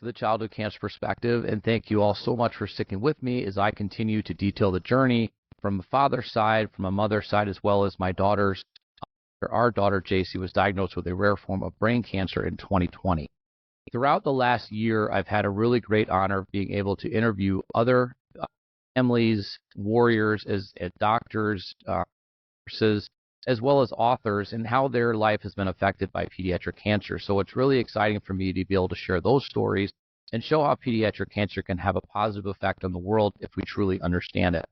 the Childhood Cancer Perspective, and thank you all so much for sticking with me as I continue to detail the journey from the father's side, from a mother's side, as well as my daughter's. Our daughter, JC, was diagnosed with a rare form of brain cancer in 2020. Throughout the last year, I've had a really great honor of being able to interview other families, warriors, as doctors, nurses, as well as authors, and how their life has been affected by pediatric cancer. So it's really exciting for me to be able to share those stories and show how pediatric cancer can have a positive effect on the world if we truly understand it.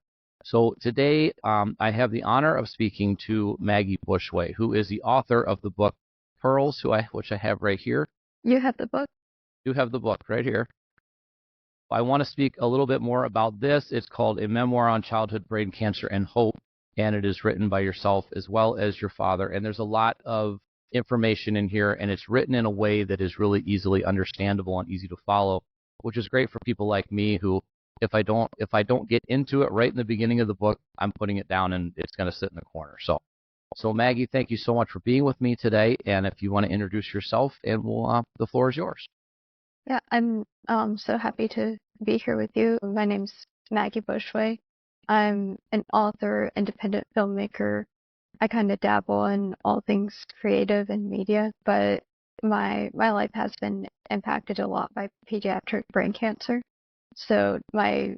So today, I have the honor of speaking to Maggie Bushway, who is the author of the book Pearls, which I have right here. You have the book? You have the book right here. I want to speak a little bit more about this. It's called A Memoir on Childhood Brain Cancer and Hope, and it is written by yourself as well as your father. And there's a lot of information in here, and it's written in a way that is really easily understandable and easy to follow, which is great for people like me who, if I don't get into it right in the beginning of the book, I'm putting it down and it's going to sit in the corner. So Maggie, thank you so much for being with me today. And if you want to introduce yourself, and the floor is yours. Yeah, I'm so happy to be here with you. My name's Maggie Bushway. I'm an author, independent filmmaker. I kind of dabble in all things creative and media, but my life has been impacted a lot by pediatric brain cancer. So my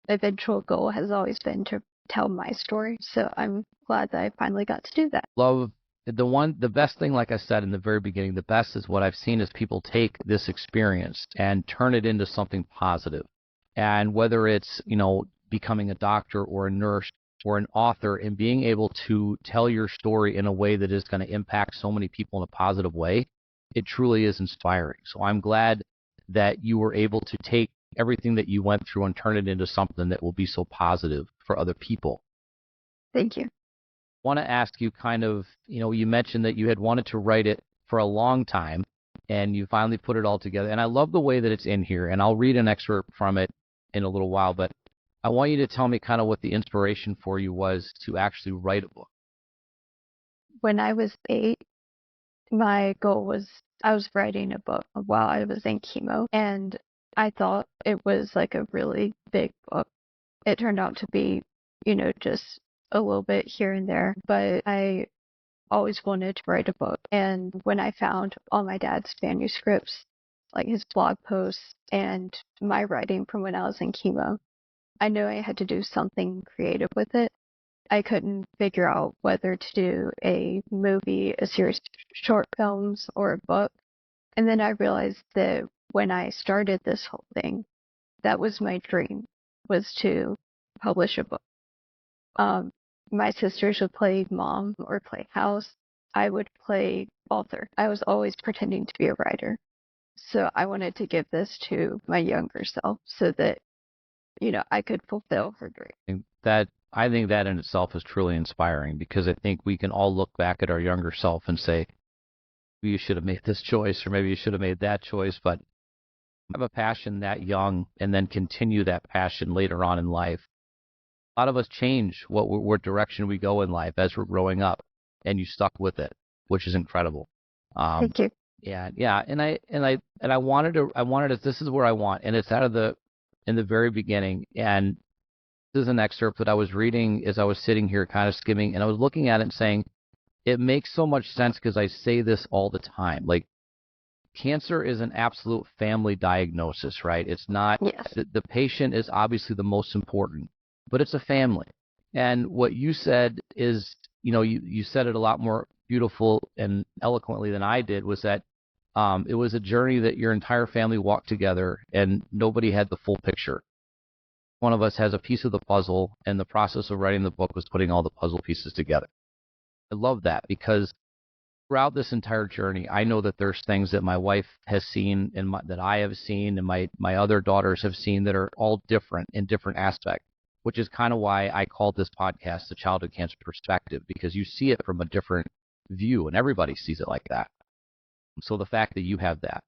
eventual goal has always been to tell my story. So I'm glad that I finally got to do that. Love the best thing, like I said in the very beginning, the best is what I've seen is people take this experience and turn it into something positive. And whether it's, becoming a doctor or a nurse or an author, and being able to tell your story in a way that is going to impact so many people in a positive way, it truly is inspiring. So I'm glad that you were able to take everything that you went through and turn it into something that will be so positive for other people. Thank you. I want to ask you you mentioned that you had wanted to write it for a long time, and you finally put it all together. And I love the way that it's in here, and I'll read an excerpt from it in a little while, but I want you to tell me kind of what the inspiration for you was to actually write a book. When I was 8, my goal was I was writing a book while I was in chemo, and I thought it was like a really big book. It turned out to be, just a little bit here and there, but I always wanted to write a book. And when I found all my dad's manuscripts, like his blog posts and my writing from when I was in chemo, I knew I had to do something creative with it. I couldn't figure out whether to do a movie, a series of short films, or a book. And then I realized that when I started this whole thing, that was my dream, was to publish a book. My sisters would play mom or play house. I would play author. I was always pretending to be a writer. So I wanted to give this to my younger self so that, I could fulfill her dream. I think that in itself is truly inspiring, because I think we can all look back at our younger self and say, you should have made this choice, or maybe you should have made that choice, but have a passion that young and then continue that passion later on in life. A lot of us change what direction we go in life as we're growing up, and you stuck with it, which is incredible. Thank you. Yeah, and I wanted to. This is where I want, and it's in the very beginning, and this is an excerpt that I was reading as I was sitting here, kind of skimming, and I was looking at it and saying, it makes so much sense, because I say this all the time. Like, cancer is an absolute family diagnosis, right? It's not. Yes. The patient is obviously the most important, but it's a family. And what you said is, you said it a lot more beautiful and eloquently than I did, was that it was a journey that your entire family walked together, and nobody had the full picture. One of us has a piece of the puzzle, and the process of writing the book was putting all the puzzle pieces together. I love that, because throughout this entire journey, I know that there's things that my wife has seen, and that I have seen, and my other daughters have seen, that are all different in different aspects, which is kind of why I called this podcast The Childhood Cancer Perspective, because you see it from a different view, and everybody sees it like that. So the fact that you have that,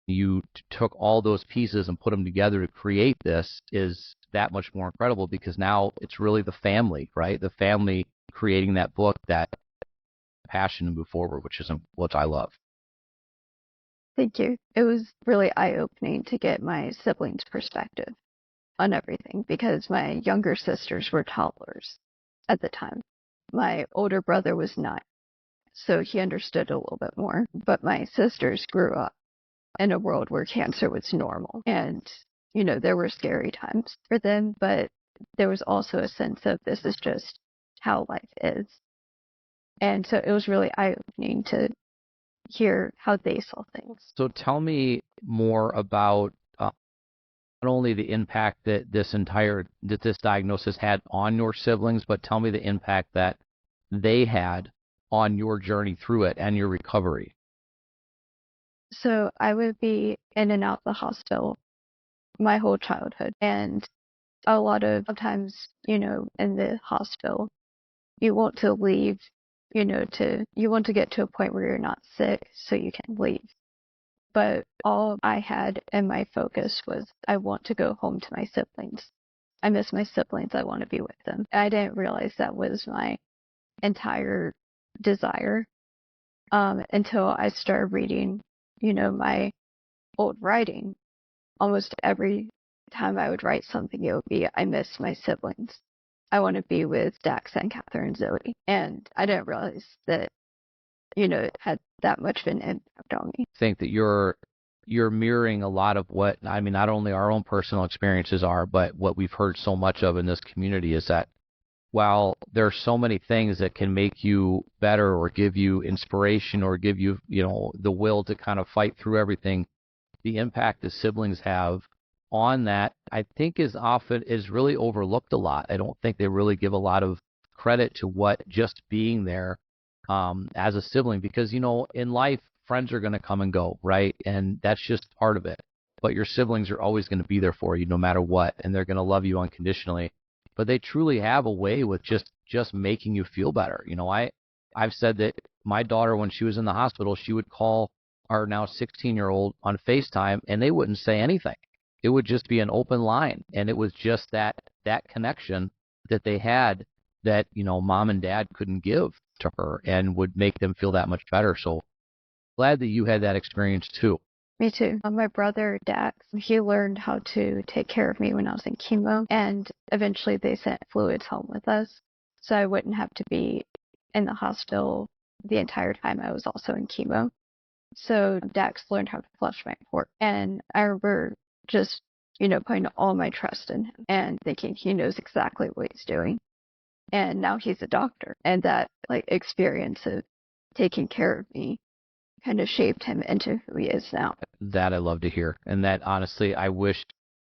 you took all those pieces and put them together to create this, is that much more incredible, because now it's really the family, right? The family creating that book, that passion to move forward, which I love. Thank you. It was really eye-opening to get my siblings' perspective on everything because my younger sisters were toddlers at the time. My older brother was 9, so he understood a little bit more. But my sisters grew up in a world where cancer was normal. And, there were scary times for them, but there was also a sense of this is just how life is. And so it was really eye-opening to hear how they saw things. So tell me more about not only the impact that this diagnosis had on your siblings, but tell me the impact that they had on your journey through it and your recovery. So I would be in and out the hospital my whole childhood. And a lot of times, in the hospital, you want to leave, you want to get to a point where you're not sick so you can leave. But all I had in my focus was I want to go home to my siblings. I miss my siblings. I want to be with them. I didn't realize that was my entire desire until I started reading, my old writing. Almost every time I would write something, it would be, I miss my siblings. I want to be with Dax and Catherine and Zoe. And I didn't realize that, it had that much of an impact on me. I think that you're mirroring a lot of what, I mean, not only our own personal experiences are, but what we've heard so much of in this community is that while there are so many things that can make you better or give you inspiration or give you, the will to kind of fight through everything, the impact the siblings have on that, I think is really overlooked a lot. I don't think they really give a lot of credit to what just being there as a sibling, because, in life, friends are going to come and go, right? And that's just part of it. But your siblings are always going to be there for you no matter what, and they're going to love you unconditionally. But they truly have a way with just making you feel better. I've said that my daughter, when she was in the hospital, she would call our now 16-year-old on FaceTime, and they wouldn't say anything. It would just be an open line, and it was just that connection that they had that, mom and dad couldn't give to her and would make them feel that much better. So glad that you had that experience too. Me too. My brother, Dax, he learned how to take care of me when I was in chemo, and eventually they sent fluids home with us, so I wouldn't have to be in the hospital the entire time I was also in chemo. So Dax learned how to flush my port, and I remember just, putting all my trust in him and thinking he knows exactly what he's doing. And now he's a doctor, and that experience of taking care of me kind of shaped him into who he is now. That I love to hear, and that honestly, I wish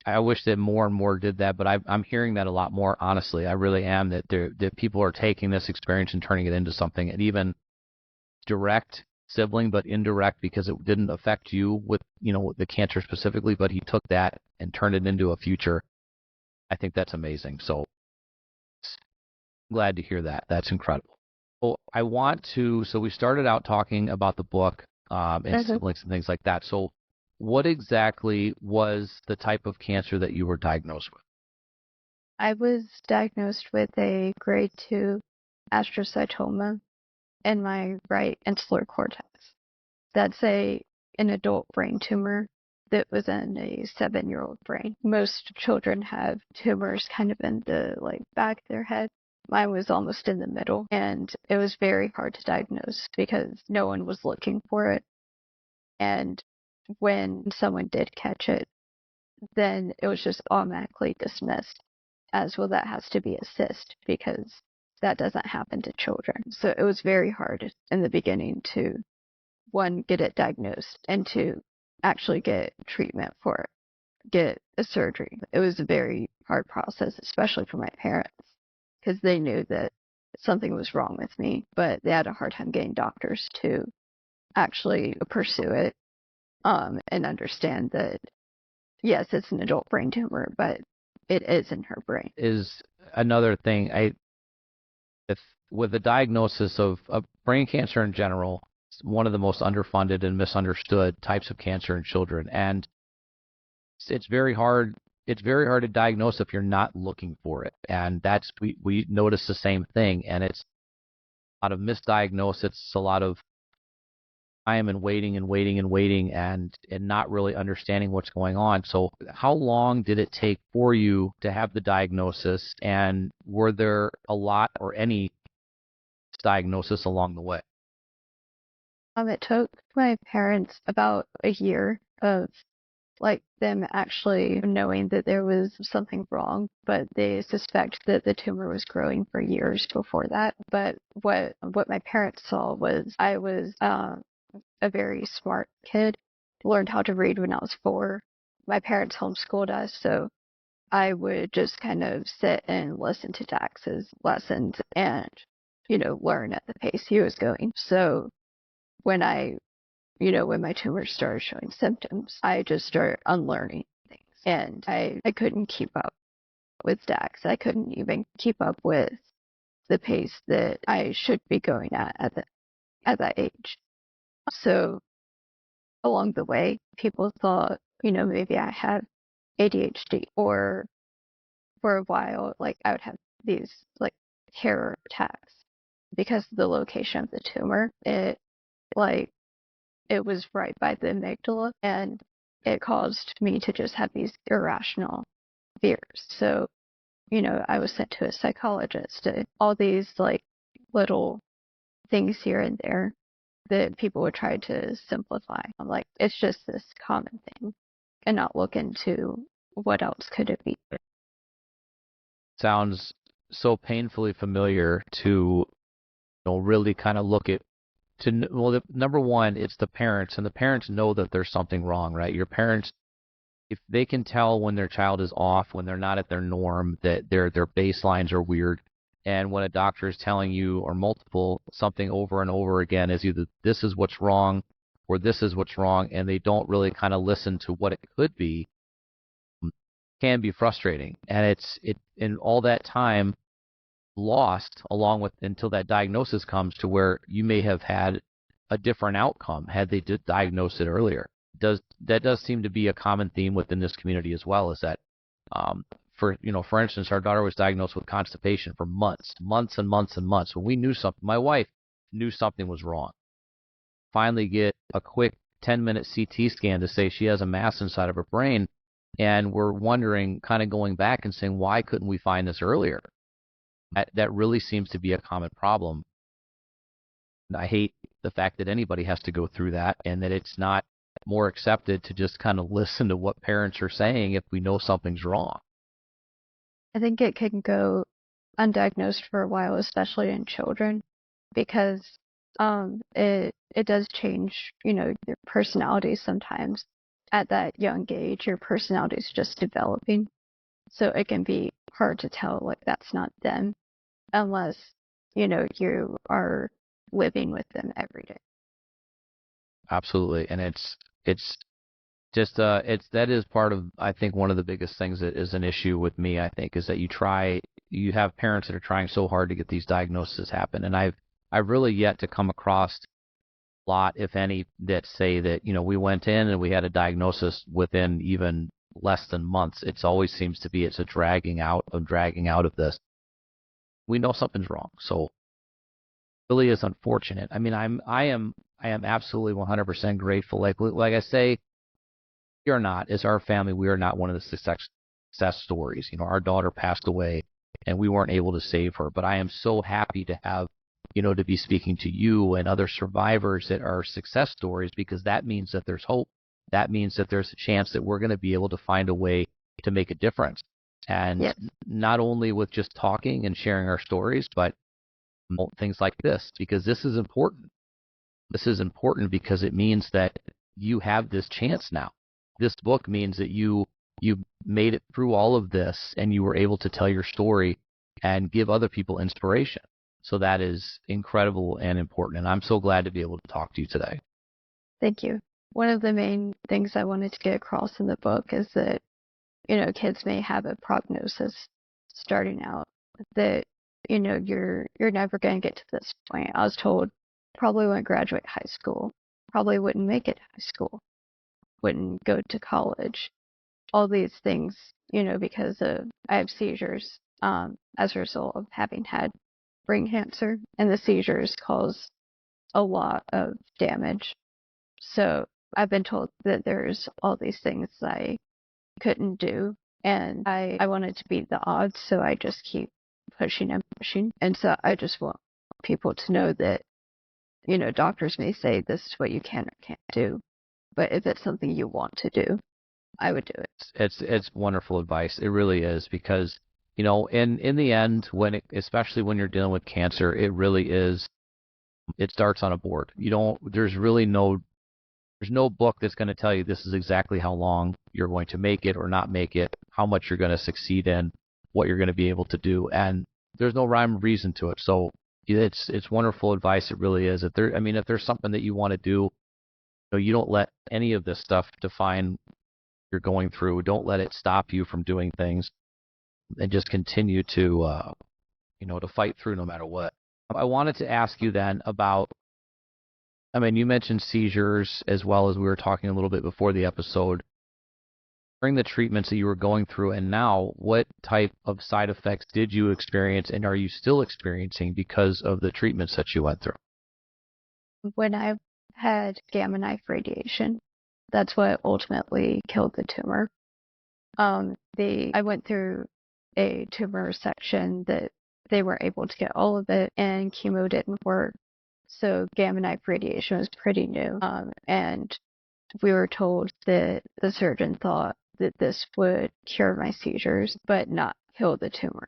that more and more did that. But I'm hearing that a lot more. Honestly, I really am, that people are taking this experience and turning it into something, and even direct sibling, but indirect because it didn't affect you with the cancer specifically, but he took that and turned it into a future. I think that's amazing. So glad to hear that. That's incredible. Well, so we started out talking about the book and siblings and things like that. So what exactly was the type of cancer that you were diagnosed with? I was diagnosed with a grade 2 astrocytoma in my right insular cortex. That's an adult brain tumor that was in a 7-year-old brain. Most children have tumors kind of in the back of their head. Mine was almost in the middle, and it was very hard to diagnose because no one was looking for it. And when someone did catch it, then it was just automatically dismissed as, well, that has to be a cyst because that doesn't happen to children. So it was very hard in the beginning to, one, get it diagnosed, and two, actually get treatment for it, get a surgery. It was a very hard process, especially for my parents, because they knew that something was wrong with me, but they had a hard time getting doctors to actually pursue it and understand that, yes, it's an adult brain tumor, but it is in her brain. Is another thing. With the diagnosis of brain cancer in general, it's one of the most underfunded and misunderstood types of cancer in children, and it's very hard. It's very hard to diagnose if you're not looking for it, and we notice the same thing. And it's a lot of misdiagnosis. It's a lot of time and waiting and waiting and waiting and not really understanding what's going on. So how long did it take for you to have the diagnosis, and were there a lot or any diagnosis along the way? It took my parents about a year of like them actually knowing that there was something wrong, but they suspect that the tumor was growing for years before that. But what my parents saw was I was a very smart kid, learned how to read when I was 4. My parents homeschooled us, so I would just kind of sit and listen to Dax's lessons and, learn at the pace he was going. So when when my tumor started showing symptoms, I just started unlearning things. And I couldn't keep up with Dax. I couldn't even keep up with the pace that I should be going at that age. So along the way, people thought, maybe I had ADHD, or for a while, like I would have these like terror attacks because of the location of the tumor. Like it was right by the amygdala, and it caused me to just have these irrational fears. So, I was sent to a psychologist, all these like little things here and there that people would try to simplify. I'm like, it's just this common thing, and not look into what else could it be. Sounds so painfully familiar to really kind of look at well, number one, it's the parents, and the parents know that there's something wrong, right? Your parents, if they can tell when their child is off, when they're not at their norm, that their baselines are weird, and when a doctor is telling you, or multiple, something over and over again is either this is what's wrong or this is what's wrong, and they don't really kind of listen to what it could be, can be frustrating. And it in all that time lost along with until that diagnosis comes, to where you may have had a different outcome had they did diagnose it earlier. Does seem to be a common theme within this community as well, is that for instance, our daughter was diagnosed with constipation for months and months and months. When we knew something, my wife knew something was wrong. Finally get a quick 10-minute CT scan to say she has a mass inside of her brain, and we're wondering, kind of going back and saying, why couldn't we find this earlier? That really seems to be a common problem. I hate the fact that anybody has to go through that, and that it's not more accepted to just kind of listen to what parents are saying if we know something's wrong. I think it can go undiagnosed for a while, especially in children, because it does change, your personality sometimes. At that young age, your personality is just developing, so it can be hard to tell like that's not them unless you are living with them every day. Absolutely, and it's just that is part of, I think, one of the biggest things that is an issue with me, I think, is that you have parents that are trying so hard to get these diagnoses happen, and I've really yet to come across a lot, if any, that say that we went in and we had a diagnosis within even less than months. It always seems to be it's a dragging out of this. We know something's wrong, so it really is unfortunate. I mean, I am absolutely 100% grateful. Like I say, we are not, as our family, we are not one of the success stories. Our daughter passed away and we weren't able to save her, but I am so happy to have, to be speaking to you and other survivors that are success stories, because that means that there's hope. That means that there's a chance that we're going to be able to find a way to make a difference. And Yes. not only with just talking and sharing our stories, but things like this, because this is important. This is important because it means that you have this chance now. This book means that you made it through all of this, and you were able to tell your story and give other people inspiration. So that is incredible and important, and I'm so glad to be able to talk to you today. Thank you. One of the main things I wanted to get across in the book is that, kids may have a prognosis starting out that, you're never going to get to this point. I was told probably wouldn't graduate high school, probably wouldn't make it to high school, wouldn't go to college, all these things, because I have seizures as a result of having had brain cancer, and the seizures cause a lot of damage So I've been told that there's all these things I couldn't do, and I wanted to beat the odds, so I just keep pushing and pushing. And so I just want people to know that, doctors may say this is what you can or can't do, but if it's something you want to do, I would do it. It's wonderful advice. It really is, because in the end, especially when you're dealing with cancer, it really is. It starts on a board. There's no book that's going to tell you this is exactly how long you're going to make it or not make it, how much you're going to succeed in, what you're going to be able to do, and there's no rhyme or reason to it. So it's wonderful advice. It really is. If there's something that you want to do, you don't let any of this stuff define what you're going through. Don't let it stop you from doing things, and just continue to to fight through no matter what. I wanted to ask you then about, you mentioned seizures, as well as we were talking a little bit before the episode. During the treatments that you were going through and now, what type of side effects did you experience, and are you still experiencing because of the treatments that you went through? When I had gamma knife radiation, that's what ultimately killed the tumor. I went through a tumor section that they were able to get all of it, and chemo didn't work. So gamma knife radiation was pretty new. And we were told that the surgeon thought that this would cure my seizures, but not kill the tumor.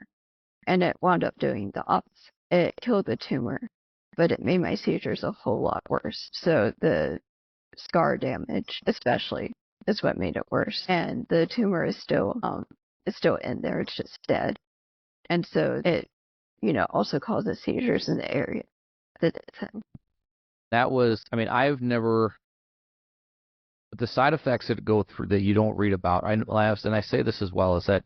And it wound up doing the opposite. It killed the tumor, but it made my seizures a whole lot worse. So the scar damage, especially, is what made it worse. And the tumor is still in there. It's just dead. And so it, also causes seizures in the area that it's in. That was, I've never, the side effects that go through that you don't read about, and I say this as well, is that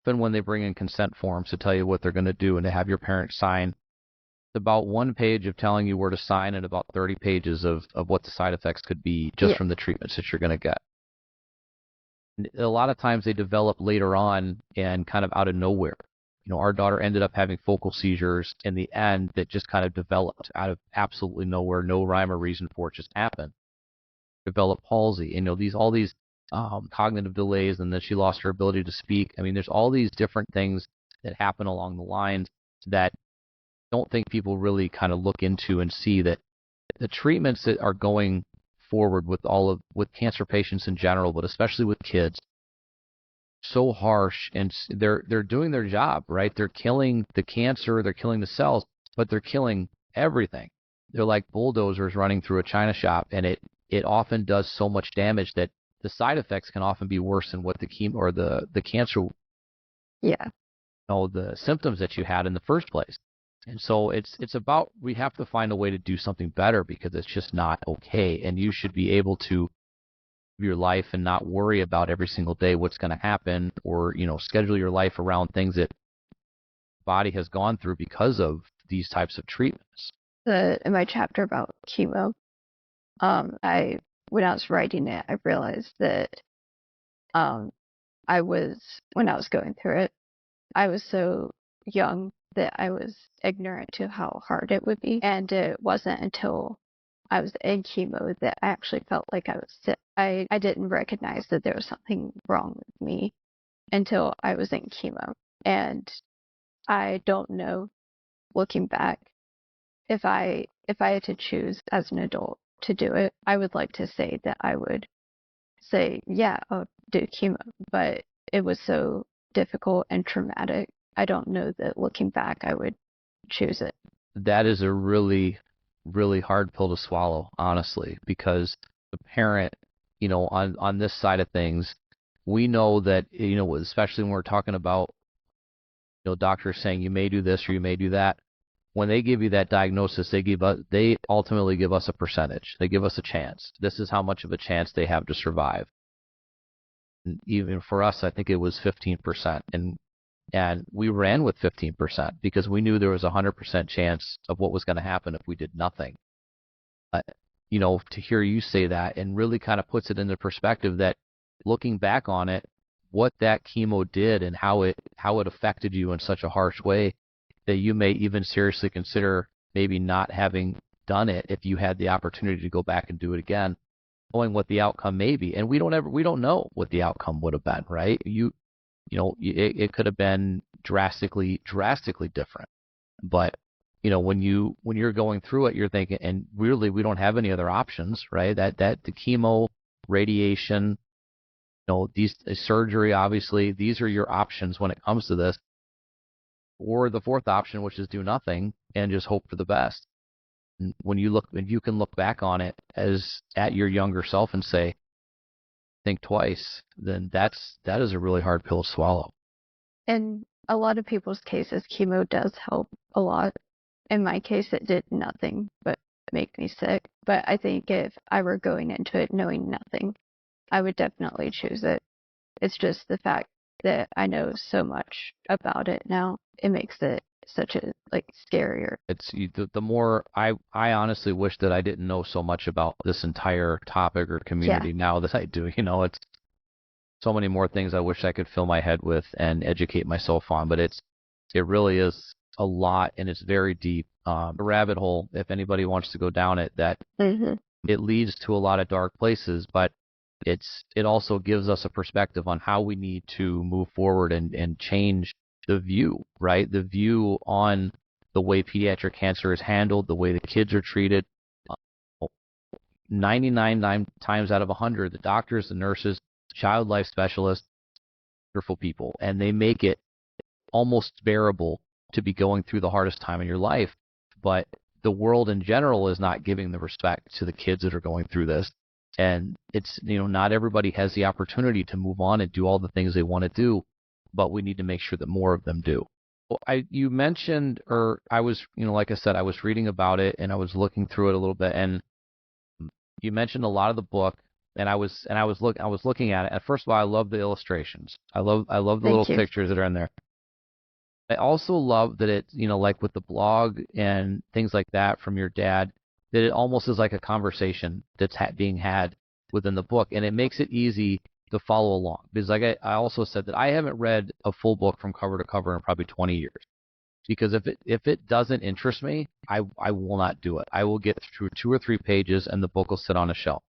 even when they bring in consent forms to tell you what they're going to do and to have your parents sign, it's about 1 page of telling you where to sign and about 30 pages of what the side effects could be just from the treatments that you're going to get. And a lot of times they develop later on and kind of out of nowhere. Our daughter ended up having focal seizures in the end that just kind of developed out of absolutely nowhere, no rhyme or reason for it, just happened. Developed palsy, and all these cognitive delays, and then she lost her ability to speak. There's all these different things that happen along the lines that I don't think people really kind of look into and see that the treatments that are going forward with cancer patients in general, but especially with kids, so harsh, and they're doing their job, right? They're killing the cancer, they're killing the cells, but they're killing everything. They're like bulldozers running through a china shop, and it often does so much damage that the side effects can often be worse than what the chemo or the cancer, the symptoms that you had in the first place. And so it's about, we have to find a way to do something better, because it's just not okay, and you should be able to your life and not worry about every single day what's going to happen, or schedule your life around things that body has gone through because of these types of treatments. In my chapter about chemo, when I was writing it, I realized that when I was going through it, I was so young that I was ignorant to how hard it would be, and it wasn't until I was in chemo that I actually felt like I was sick. I didn't recognize that there was something wrong with me until I was in chemo. And I don't know, looking back, if I had to choose as an adult to do it, I would like to say that I would say, yeah, I'll do chemo. But it was so difficult and traumatic. I don't know that looking back I would choose it. That is a really, really hard pill to swallow, honestly, because the parent, on this side of things, we know that, especially when we're talking about, doctors saying you may do this or you may do that. When they give you that diagnosis, they ultimately give us a percentage. They give us a chance. This is how much of a chance they have to survive. And even for us, I think it was 15%. And we ran with 15% because we knew there was a 100% chance of what was going to happen if we did nothing. To hear you say that, and really kind of puts it into perspective that, looking back on it, what that chemo did and how it affected you in such a harsh way that you may even seriously consider maybe not having done it if you had the opportunity to go back and do it again, knowing what the outcome may be. And we don't know what the outcome would have been, right? It could have been drastically different. But when you're going through it, you're thinking, and really we don't have any other options, right? That the chemo, radiation, these surgery, obviously, these are your options when it comes to this. Or the fourth option, which is do nothing and just hope for the best. And when you can look back on it as at your younger self and say, think twice, then that is a really hard pill to swallow. In a lot of people's cases, chemo does help a lot. In my case, it did nothing but make me sick. But I think if I were going into it knowing nothing, I would definitely choose it. It's just the fact that I know so much about it now. It makes it such a scarier. It's the more I honestly wish that I didn't know so much about this entire topic or community now that I do. It's so many more things I wish I could fill my head with and educate myself on, but it really is a lot, and it's very deep. A rabbit hole, if anybody wants to go down it, that it leads to a lot of dark places, but it also gives us a perspective on how we need to move forward and change the view, right? The view on the way pediatric cancer is handled, the way the kids are treated. 99 times out of 100, the doctors, the nurses, child life specialists, wonderful people, and they make it almost bearable to be going through the hardest time in your life. But the world in general is not giving the respect to the kids that are going through this. And it's, not everybody has the opportunity to move on and do all the things they want to do, but we need to make sure that more of them do. You mentioned, or I was, like I said, I was reading about it and I was looking through it a little bit, and you mentioned a lot of the book, and I was looking at it. And first of all, I love the illustrations. I love the little pictures that are in there. I also love that it, like with the blog and things like that from your dad, that it almost is like a conversation that's being had within the book, and it makes it easy to follow along. Because like I also said that I haven't read a full book from cover to cover in probably 20 years. Because if it doesn't interest me, I will not do it. I will get through 2 or 3 pages and the book will sit on a shelf.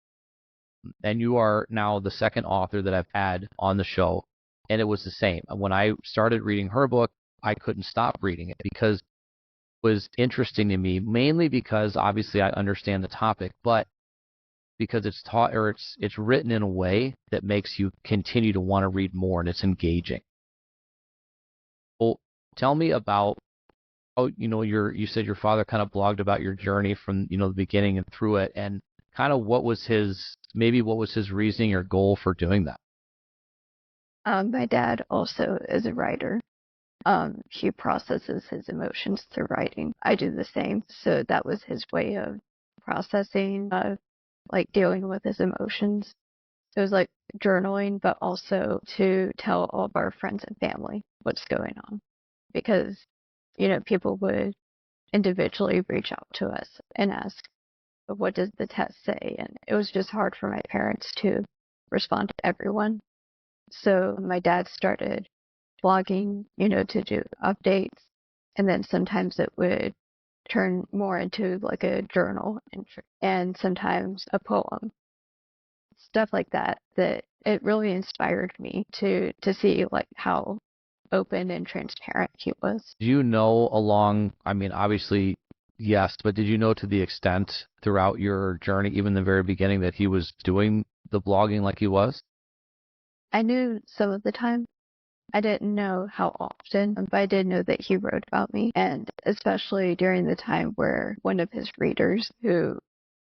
And you are now the second author that I've had on the show, and it was the same. When I started reading her book, I couldn't stop reading it because it was interesting to me, mainly because obviously I understand the topic, but because it's taught, or it's written in a way that makes you continue to want to read more, and it's engaging. Well, tell me about how, you said your father kind of blogged about your journey from, the beginning and through it, and kind of what was his reasoning or goal for doing that? My dad also is a writer. He processes his emotions through writing. I do the same. So that was his way of processing, dealing with his emotions. It was like journaling, but also to tell all of our friends and family what's going on. Because, people would individually reach out to us and ask, what does the test say? And it was just hard for my parents to respond to everyone. So my dad started blogging, to do updates. And then sometimes it would turn more into like a journal entry and sometimes a poem. Stuff like that, that it really inspired me to see like how open and transparent he was. Do you know obviously, yes, but did you know to the extent throughout your journey, even the very beginning, that he was doing the blogging like he was? I knew some of the time. I didn't know how often, but I did know that he wrote about me, and especially during the time where one of his readers who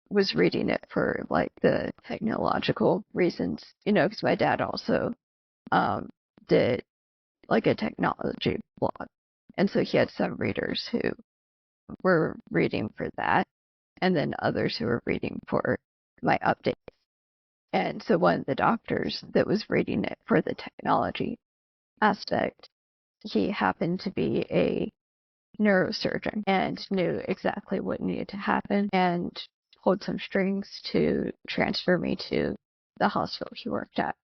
was reading it for like the technological reasons, because my dad also did like a technology blog. And so he had some readers who were reading for that, and then others who were reading for my updates. And so one of the doctors that was reading it for the technology aspect, he happened to be a neurosurgeon and knew exactly what needed to happen and pulled some strings to transfer me to the hospital he worked at.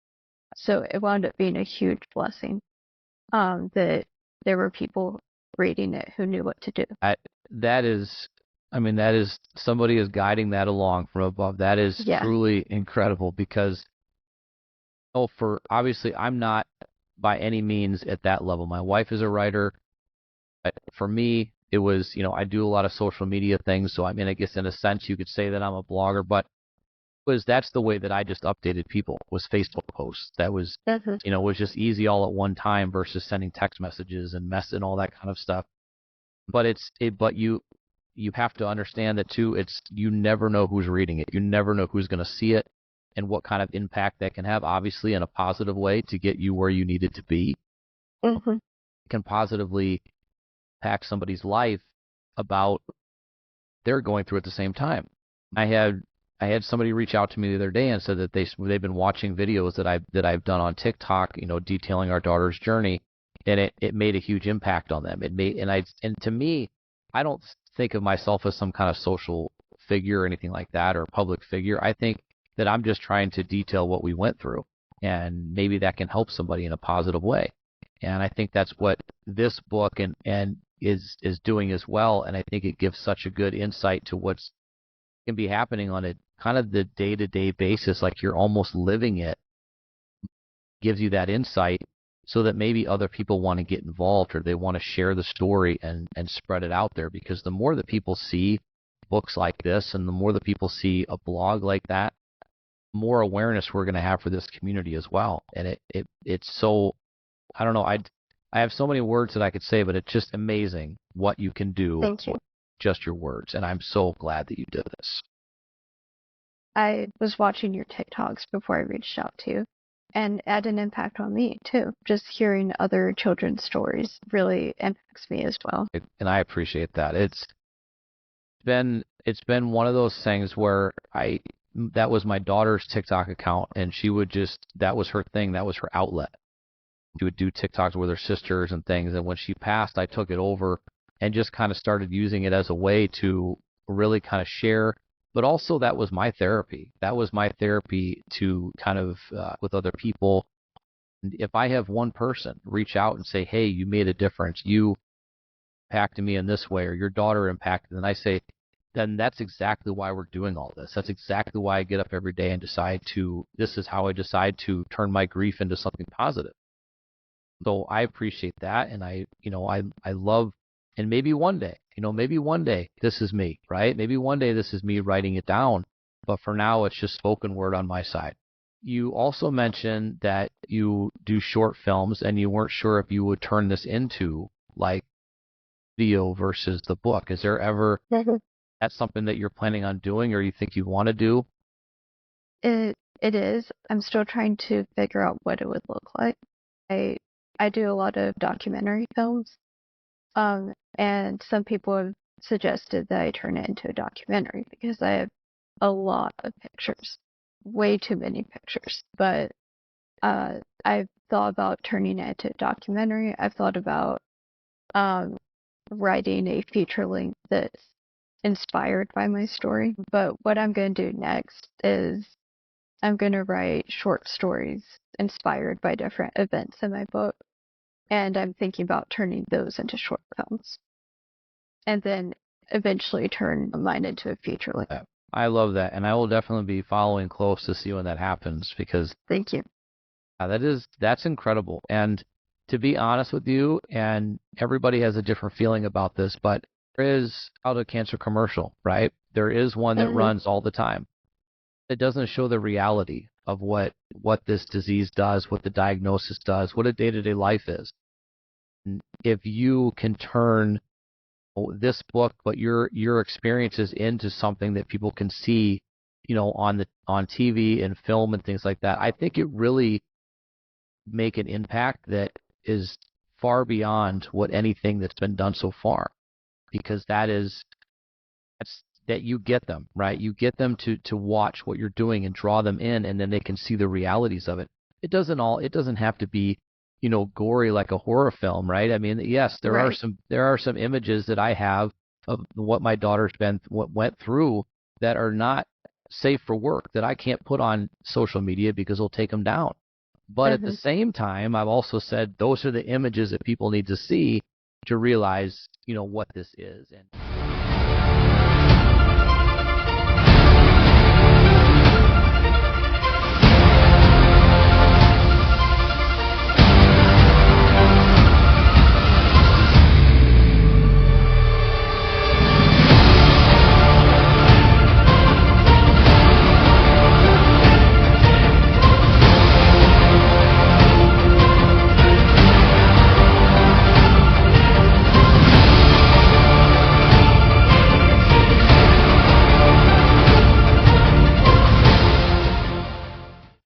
So it wound up being a huge blessing that there were people reading it who knew what to do. That is I mean, that is, somebody is guiding that along from above. That is Yeah. truly incredible because, oh, for obviously, I'm not by any means at that level. My wife is a writer. For me, it was, I do a lot of social media things. So, I mean, I guess in a sense, you could say that I'm a blogger, but that's the way that I just updated people was Facebook posts. That was, Mm-hmm. was just easy all at one time versus sending text messages and and all that kind of stuff. But but you have to understand that too. You never know who's reading it. You never know who's going to see it and what kind of impact that can have, obviously in a positive way to get you where you needed to be. Mm-hmm. It can positively impact somebody's life about they're going through at the same time. I had somebody reach out to me the other day and said that they've been watching videos that I've done on TikTok, detailing our daughter's journey, and it made a huge impact on them. And to me, I don't think of myself as some kind of social figure or anything like that or public figure. I think that I'm just trying to detail what we went through, and maybe that can help somebody in a positive way. And I think that's what this book and is doing as well. And I think it gives such a good insight to what's can be happening on a kind of the day-to-day basis, like you're almost living it, gives you that insight so that maybe other people want to get involved or they want to share the story and spread it out there. Because the more that people see books like this and the more that people see a blog like that, the more awareness we're going to have for this community as well. And it's so, I don't know, I have so many words that I could say, but it's just amazing what you can do Thank you. with just your words. And I'm so glad that you did this. I was watching your TikToks before I reached out to you, and it had an impact on me too. Just hearing other children's stories really impacts me as well. And I appreciate that. It's been one of those things where that was my daughter's TikTok account, and that was her thing, that was her outlet. She would do TikToks with her sisters and things, and when she passed, I took it over and just kind of started using it as a way to really kind of share. But also, that was my therapy. That was my therapy to kind of with other people. And if I have one person reach out and say, "Hey, you made a difference. You impacted me in this way," or your daughter impacted, and I say, then that's exactly why we're doing all this. That's exactly why I get up every day and this is how I decide to turn my grief into something positive. So I appreciate that, and I love, and maybe one day this is me, right? Maybe one day this is me writing it down, but for now it's just spoken word on my side. You also mentioned that you do short films, and you weren't sure if you would turn this into like video versus the book. Is there ever that's something that you're planning on doing, or you think you want to do? It is. I'm still trying to figure out what it would look like. I do a lot of documentary films, and some people have suggested that I turn it into a documentary because I have a lot of pictures, way too many pictures. But I've thought about turning it into a documentary. I've thought about writing a feature length that's inspired by my story. But what I'm going to do next is I'm going to write short stories inspired by different events in my book. And I'm thinking about turning those into short films. And then eventually turn mine into a feature length. I love that. And I will definitely be following close to see when that happens because Thank you. That's incredible. And to be honest with you, and everybody has a different feeling about this, but there is childhood cancer commercial, right? There is one that runs all the time. It doesn't show the reality of what this disease does, what the diagnosis does, what a day-to-day life is. And if you can turn this book, but your experiences into something that people can see, on TV and film and things like that, I think it really make an impact that is far beyond what anything that's been done so far, because that's that you get them, right? You get them to watch what you're doing and draw them in, and then they can see the realities of it. It doesn't have to be, gory like a horror film, right? I mean, yes, there are some images that I have of what my daughter's went through that are not safe for work, that I can't put on social media because it'll take them down. But at the same time, I've also said those are the images that people need to see to realize, what this is. And